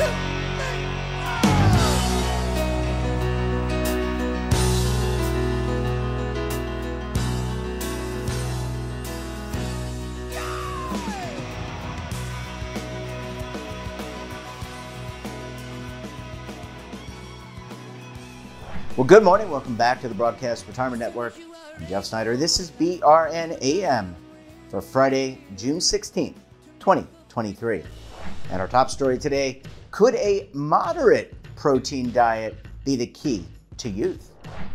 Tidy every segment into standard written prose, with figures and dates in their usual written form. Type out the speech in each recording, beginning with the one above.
Well, good morning. Welcome back to the Broadcast Retirement Network. I'm Jeff Snyder. This is BRN AM for Friday, June 16th, 2023. And our top story today, could a moderate protein diet be the key to youth?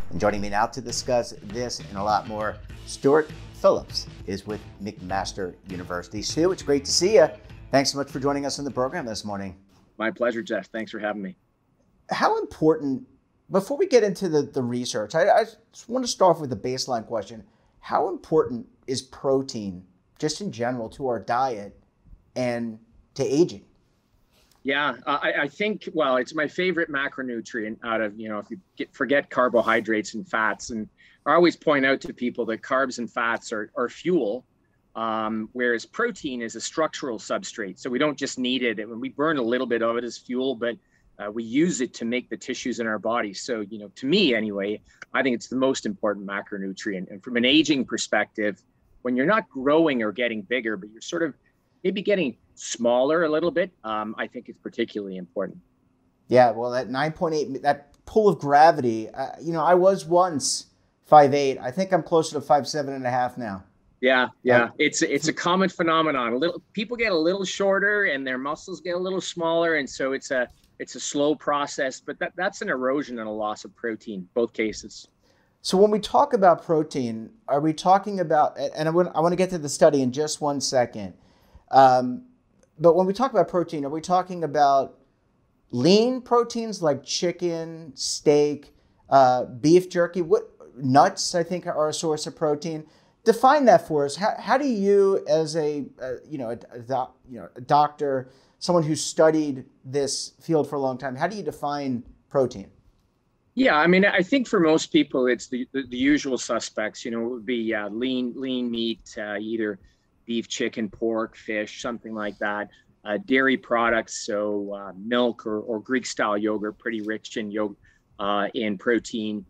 And joining me now to discuss this and a lot more, Stuart Phillips is with McMaster University. Stu, it's great to see you. Thanks so much for joining us on the program this morning. My pleasure, Jeff. Thanks for having me. How important, before we get into the research, I just want to start off with a baseline question. How important is protein, just in general, to our diet and to aging? Yeah, I think, well, it's my favorite macronutrient out of, if you forget carbohydrates and fats. And I always point out to people that carbs and fats are fuel, whereas protein is a structural substrate. So we don't just need it. We burn a little bit of it as fuel, but we use it to make the tissues in our body. So, to me anyway, I think it's the most important macronutrient. And from an aging perspective, when you're not growing or getting bigger, but you're sort of maybe getting smaller a little bit, I think it's particularly important. Yeah, well, that 9.8, that pull of gravity, I was once 5'8". I think I'm closer to 5'7.5" now. Yeah. It's a common phenomenon. People get a little shorter and their muscles get a little smaller. And so it's a slow process, but that's an erosion and a loss of protein, both cases. So when we talk about protein, are we talking about, and I want to get to the study in just one second, but when we talk about protein, are we talking about lean proteins like chicken, steak, beef jerky, nuts, I think, are a source of protein? Define that for us. How do you, as a doctor, someone who studied this field for a long time, how do you define protein? Yeah, I think for most people, it's the usual suspects. It would be lean meat, either beef, chicken, pork, fish, something like that. Dairy products, so milk or Greek-style yogurt, pretty rich in protein.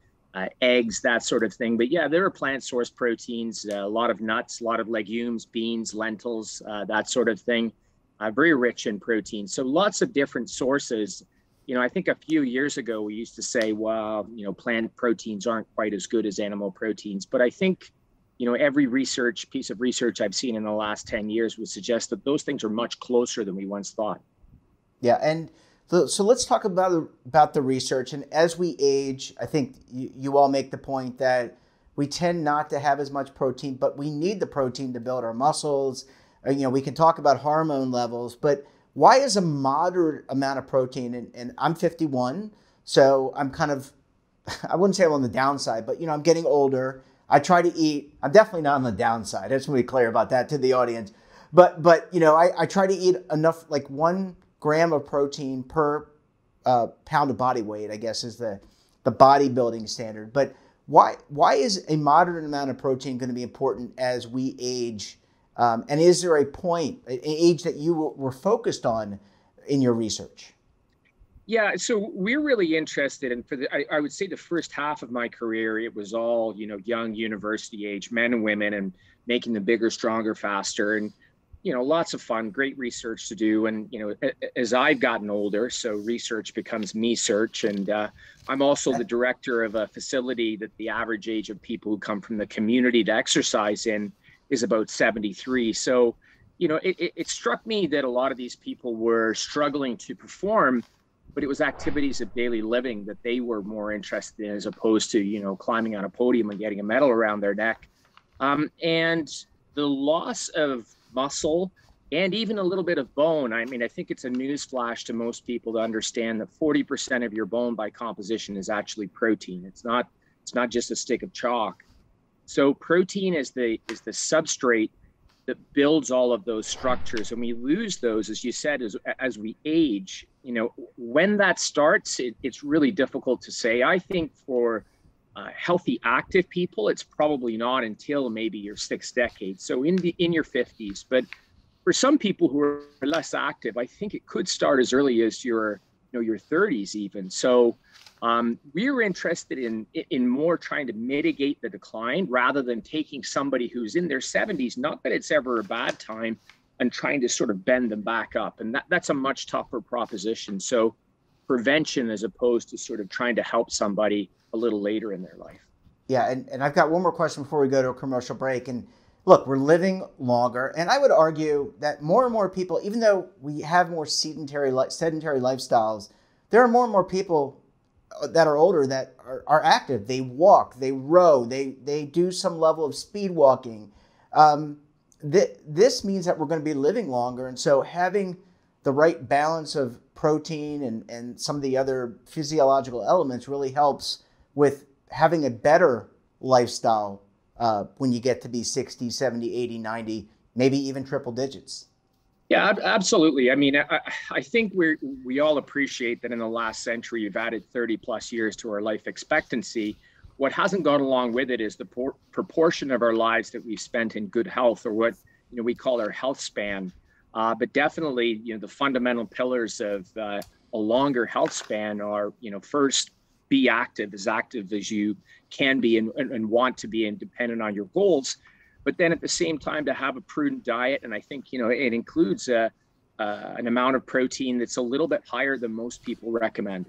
Eggs, that sort of thing. But yeah, there are plant-sourced proteins, a lot of nuts, a lot of legumes, beans, lentils, that sort of thing. Very rich in protein. So lots of different sources. I think a few years ago, we used to say, well, plant proteins aren't quite as good as animal proteins. But I think, every piece of research I've seen in the last 10 years would suggest that those things are much closer than we once thought. Yeah. And so let's talk about the research. And as we age, I think you all make the point that we tend not to have as much protein, but we need the protein to build our muscles. We can talk about hormone levels, but why is a moderate amount of protein? And I'm 51, so I'm kind of, I wouldn't say I'm on the downside, but I'm getting older. I try to eat. I'm definitely not on the downside. I just want to be clear about that to the audience. But I try to eat enough, like 1 gram of protein per pound of body weight, I guess, is the bodybuilding standard. But why is a moderate amount of protein going to be important as we age? And is there a point, an age that you were focused on in your research? Yeah, so we're really interested in, I would say the first half of my career, it was all, young university age men and women and making them bigger, stronger, faster. And, lots of fun, great research to do. And, as I've gotten older, so research becomes me search. And I'm also the director of a facility that the average age of people who come from the community to exercise in is about 73. So, it struck me that a lot of these people were struggling to perform, but it was activities of daily living that they were more interested in as opposed to, climbing on a podium and getting a medal around their neck. And the loss of muscle and even a little bit of bone. I think it's a newsflash to most people to understand that 40% of your bone by composition is actually protein. It's not just a stick of chalk. So protein is the substrate that builds all of those structures. And we lose those, as you said, as we age. When that starts, it's really difficult to say. I think for healthy, active people, it's probably not until maybe your 6th decade. So in your 50s. But for some people who are less active, I think it could start as early as your 30s even. So we're interested in more trying to mitigate the decline rather than taking somebody who's in their 70s, not that it's ever a bad time, and trying to sort of bend them back up. And that's a much tougher proposition. So prevention as opposed to sort of trying to help somebody a little later in their life. Yeah, and I've got one more question before we go to a commercial break. And look, we're living longer, and I would argue that more and more people, even though we have more sedentary lifestyles, there are more and more people that are older that are active. They walk, they row, they do some level of speed walking. This means that we're going to be living longer, and so having the right balance of protein and some of the other physiological elements really helps with having a better lifestyle when you get to be 60, 70, 80, 90, maybe even triple digits. Yeah, absolutely. I mean, I think we all appreciate that in the last century, you've added 30 plus years to our life expectancy. What hasn't gone along with it is the proportion of our lives that we've spent in good health, or what we call our health span. But definitely, the fundamental pillars of a longer health span are, first, be active as you can be and want to be, independent on your goals. But then at the same time, to have a prudent diet. And I think, it includes an amount of protein that's a little bit higher than most people recommend.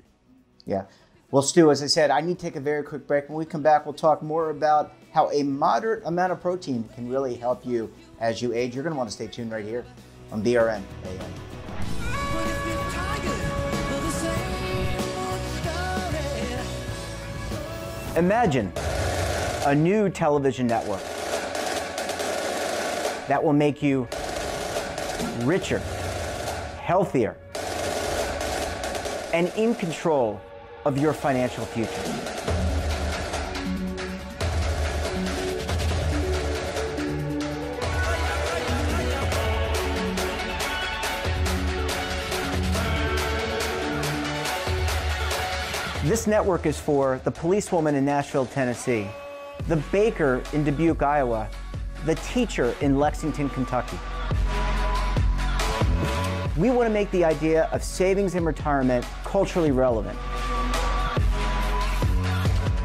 Yeah. Well, Stu, as I said, I need to take a very quick break. When we come back, we'll talk more about how a moderate amount of protein can really help you as you age. You're going to want to stay tuned right here on BRN AM. Imagine a new television network that will make you richer, healthier, and in control of your financial future. This network is for the policewoman in Nashville, Tennessee, the baker in Dubuque, Iowa, the teacher in Lexington, Kentucky. We want to make the idea of savings and retirement culturally relevant.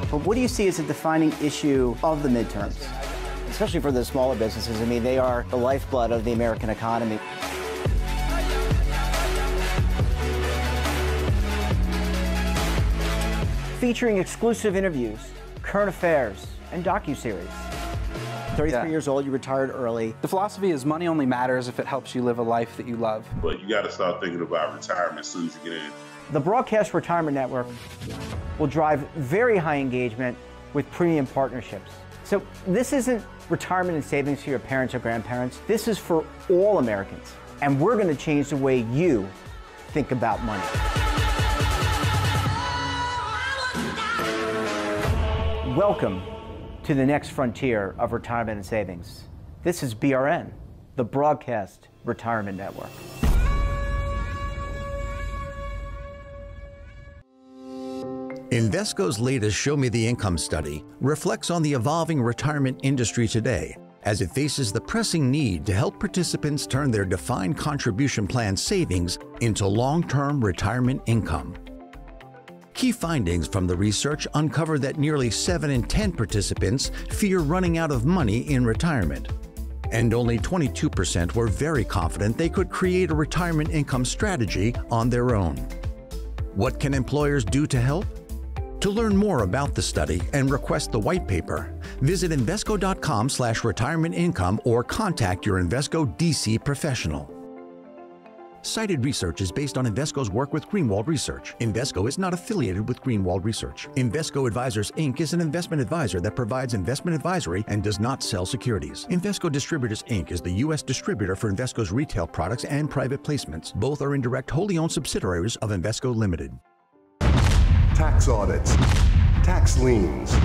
But what do you see as a defining issue of the midterms, especially for the smaller businesses? I mean, they are the lifeblood of the American economy. Featuring exclusive interviews, current affairs, and docuseries. 33 years old, you retired early. The philosophy is money only matters if it helps you live a life that you love. But you got to start thinking about retirement as soon as you get in. The Broadcast Retirement Network will drive very high engagement with premium partnerships. So this isn't retirement and savings for your parents or grandparents. This is for all Americans. And we're going to change the way you think about money. Welcome to the next frontier of retirement and savings. This is BRN, the Broadcast Retirement Network. Invesco's latest Show Me the Income study reflects on the evolving retirement industry today as it faces the pressing need to help participants turn their defined contribution plan savings into long-term retirement income. Key findings from the research uncover that nearly 7 in 10 participants fear running out of money in retirement, and only 22% were very confident they could create a retirement income strategy on their own. What can employers do to help? To learn more about the study and request the white paper, visit Invesco.com/retirement income or contact your Invesco DC professional. Cited research is based on Invesco's work with Greenwald Research. Invesco is not affiliated with Greenwald Research. Invesco Advisors, Inc. is an investment advisor that provides investment advisory and does not sell securities. Invesco Distributors, Inc. is the U.S. distributor for Invesco's retail products and private placements. Both are indirect, wholly owned subsidiaries of Invesco Limited. Tax audits, tax liens,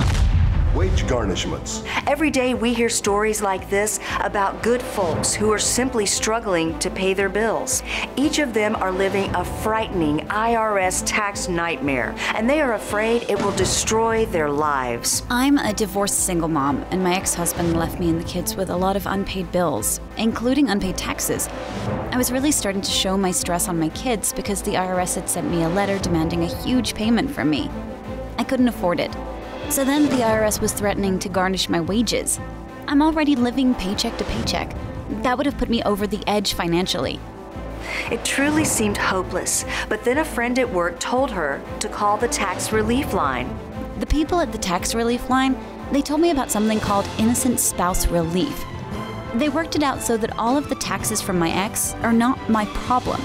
wage garnishments. Every day we hear stories like this about good folks who are simply struggling to pay their bills. Each of them are living a frightening IRS tax nightmare, and they are afraid it will destroy their lives. I'm a divorced single mom, and my ex-husband left me and the kids with a lot of unpaid bills, including unpaid taxes. I was really starting to show my stress on my kids because the IRS had sent me a letter demanding a huge payment from me. I couldn't afford it. So then the IRS was threatening to garnish my wages. I'm already living paycheck to paycheck. That would have put me over the edge financially. It truly seemed hopeless, but then a friend at work told her to call the tax relief line. The people at the tax relief line, they told me about something called innocent spouse relief. They worked it out so that all of the taxes from my ex are not my problem.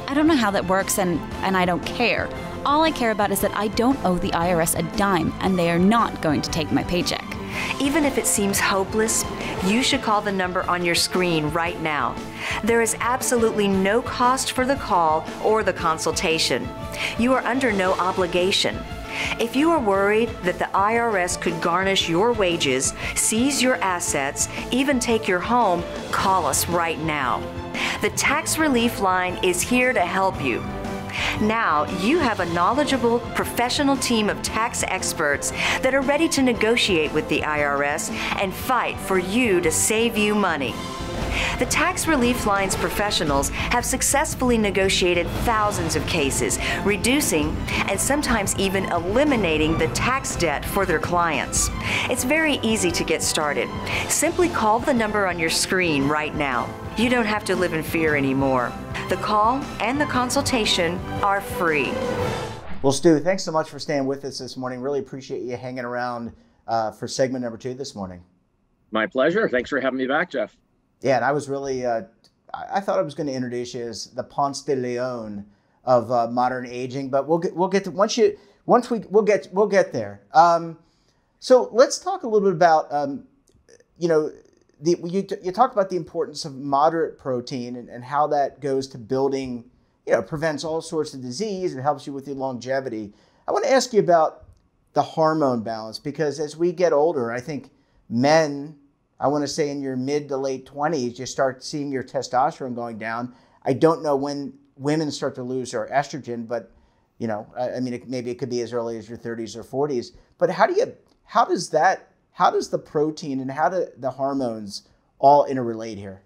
I don't know how that works, and I don't care. All I care about is that I don't owe the IRS a dime, and they are not going to take my paycheck. Even if it seems hopeless, you should call the number on your screen right now. There is absolutely no cost for the call or the consultation. You are under no obligation. If you are worried that the IRS could garnish your wages, seize your assets, even take your home, call us right now. The Tax Relief Line is here to help you. Now you have a knowledgeable, professional team of tax experts that are ready to negotiate with the IRS and fight for you to save you money. The Tax Relief Line's professionals have successfully negotiated thousands of cases, reducing and sometimes even eliminating the tax debt for their clients. It's very easy to get started. Simply call the number on your screen right now. You don't have to live in fear anymore. The call and the consultation are free. Well, Stu, thanks so much for staying with us this morning. Really appreciate you hanging around for segment number 2 this morning. My pleasure. Thanks for having me back, Jeff. Yeah, and I was really, I thought I was going to introduce you as the Ponce de Leon of modern aging, but we'll get to we'll get there. So let's talk a little bit about, you talk about the importance of moderate protein and how that goes to building, prevents all sorts of disease and helps you with your longevity. I want to ask you about the hormone balance, because as we get older, I think men, I want to say in your mid to late 20s, you start seeing your testosterone going down. I don't know when women start to lose their estrogen, but maybe it could be as early as your 30s or 40s. But how does the protein and how do the hormones all interrelate here?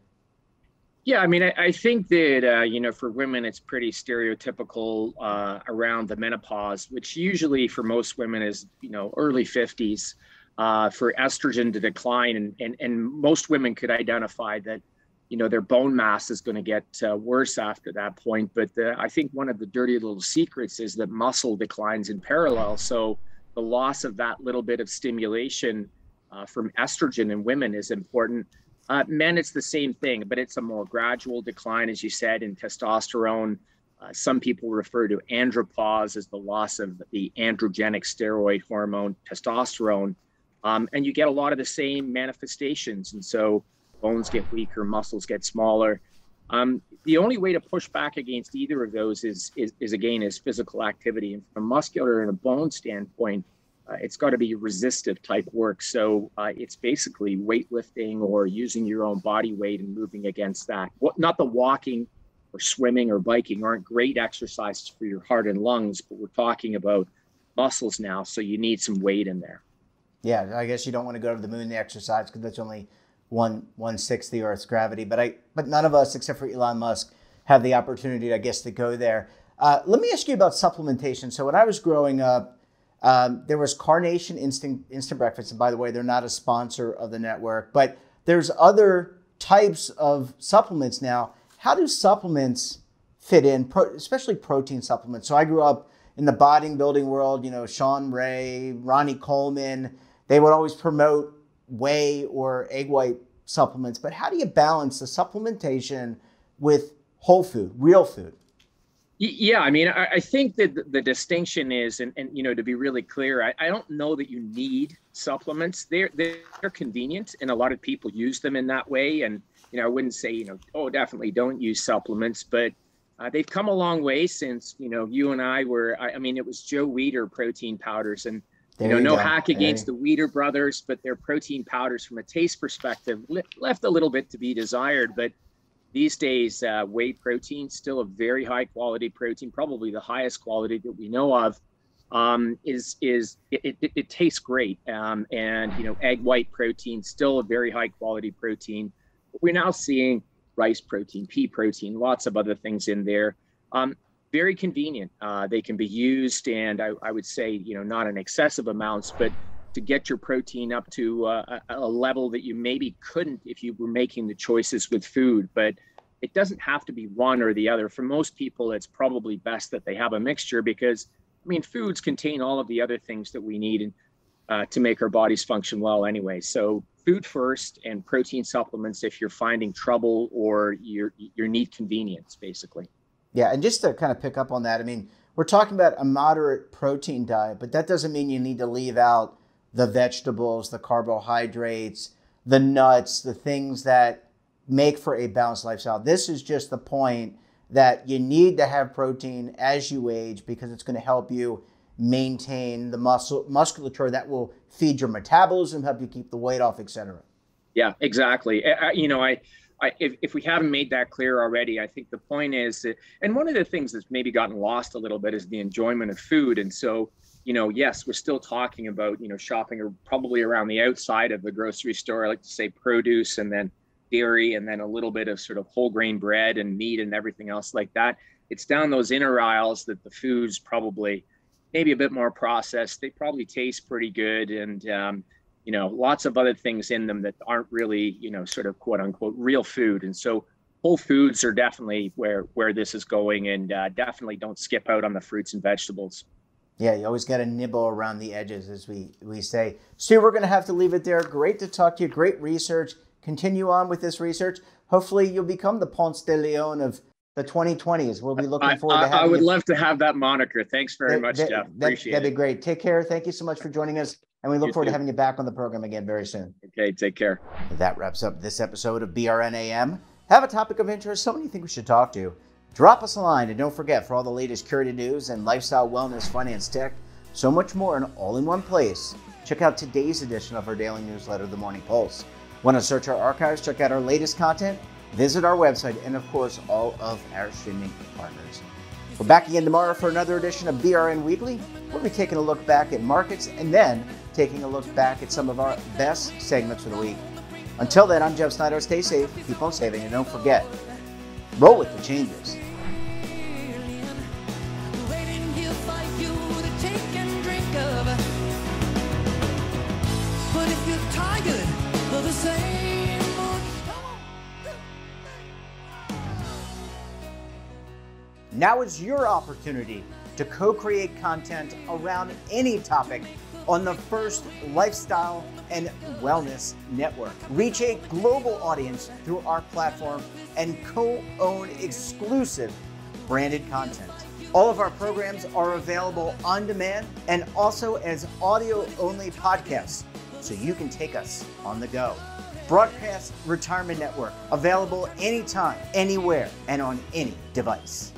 Yeah, I think that, for women, it's pretty stereotypical around the menopause, which usually for most women is, early 50s. For estrogen to decline, and most women could identify that, their bone mass is going to get worse after that point. But I think one of the dirty little secrets is that muscle declines in parallel. So the loss of that little bit of stimulation from estrogen in women is important. Men, it's the same thing, but it's a more gradual decline, as you said, in testosterone. Some people refer to andropause as the loss of the androgenic steroid hormone, testosterone. And you get a lot of the same manifestations. And so bones get weaker, muscles get smaller. The only way to push back against either of those is physical activity. And from a muscular and a bone standpoint, it's got to be resistive type work. So it's basically weightlifting or using your own body weight and moving against that. Not the walking or swimming or biking aren't great exercises for your heart and lungs, but we're talking about muscles now. So you need some weight in there. Yeah, I guess you don't want to go to the moon to exercise because that's only 1/6 the Earth's gravity. But none of us, except for Elon Musk, have the opportunity, I guess, to go there. Let me ask you about supplementation. So when I was growing up, there was Carnation Instant Breakfast. And by the way, they're not a sponsor of the network, but there's other types of supplements now. How do supplements fit in, especially protein supplements? So I grew up in the bodybuilding world, Sean Ray, Ronnie Coleman, they would always promote whey or egg white supplements. But how do you balance the supplementation with whole food, real food? Yeah, I think that the distinction is, and to be really clear, I don't know that you need supplements. They're convenient, and a lot of people use them in that way. And I wouldn't say definitely don't use supplements, but they've come a long way since you and I were. It was Joe Weider protein powders, and No hack against the Weeder brothers, but their protein powders from a taste perspective left a little bit to be desired. But these days, whey protein, still a very high quality protein, probably the highest quality that we know of. It tastes great. And egg white protein, still a very high quality protein. But we're now seeing rice protein, pea protein, lots of other things in there. Very convenient. They can be used, and I would say, not in excessive amounts, but to get your protein up to a level that you maybe couldn't if you were making the choices with food. But it doesn't have to be one or the other. For most people, it's probably best that they have a mixture because, foods contain all of the other things that we need to make our bodies function well anyway. So food first and protein supplements if you're finding trouble or you need convenience, basically. Yeah, and just to kind of pick up on that, we're talking about a moderate protein diet, but that doesn't mean you need to leave out the vegetables, the carbohydrates, the nuts, the things that make for a balanced lifestyle. This is just the point that you need to have protein as you age because it's going to help you maintain the musculature that will feed your metabolism, help you keep the weight off, etc. Yeah, exactly. If we haven't made that clear already, I think the point is that, and one of the things that's maybe gotten lost a little bit is the enjoyment of food. And so, yes, we're still talking about, shopping probably around the outside of the grocery store. I like to say produce and then dairy and then a little bit of sort of whole grain bread and meat and everything else like that. It's down those inner aisles that the food's probably maybe a bit more processed. They probably taste pretty good. And, lots of other things in them that aren't really, sort of quote unquote real food. And so whole foods are definitely where this is going, and definitely don't skip out on the fruits and vegetables. Yeah, you always got to nibble around the edges, as we say. Stu, we're going to have to leave it there. Great to talk to you. Great research. Continue on with this research. Hopefully you'll become the Ponce de Leon of the 2020s. We'll be looking forward to having you. I would love to have that moniker. Thanks very much, Jeff. Appreciate it. That'd be great. Take care. Thank you so much for joining us. And we look forward to having you back on the program again very soon. Okay, take care. That wraps up this episode of BRNAM. Have a topic of interest, someone you think we should talk to? Drop us a line, and don't forget, for all the latest curated news and lifestyle, wellness, finance, tech, so much more, and all in one place, check out today's edition of our daily newsletter, The Morning Pulse. Want to search our archives, check out our latest content, visit our website, and of course, all of our streaming partners. We're back again tomorrow for another edition of BRN Weekly. We'll be taking a look back at markets and then taking a look back at some of our best segments for the week. Until then, I'm Jeff Snyder. Stay safe, keep on saving, and don't forget, roll with the changes. Now is your opportunity to co-create content around any topic on the First Lifestyle and Wellness Network. Reach a global audience through our platform and co-own exclusive branded content. All of our programs are available on demand and also as audio-only podcasts, so you can take us on the go. Broadcast Retirement Network, available anytime, anywhere, and on any device.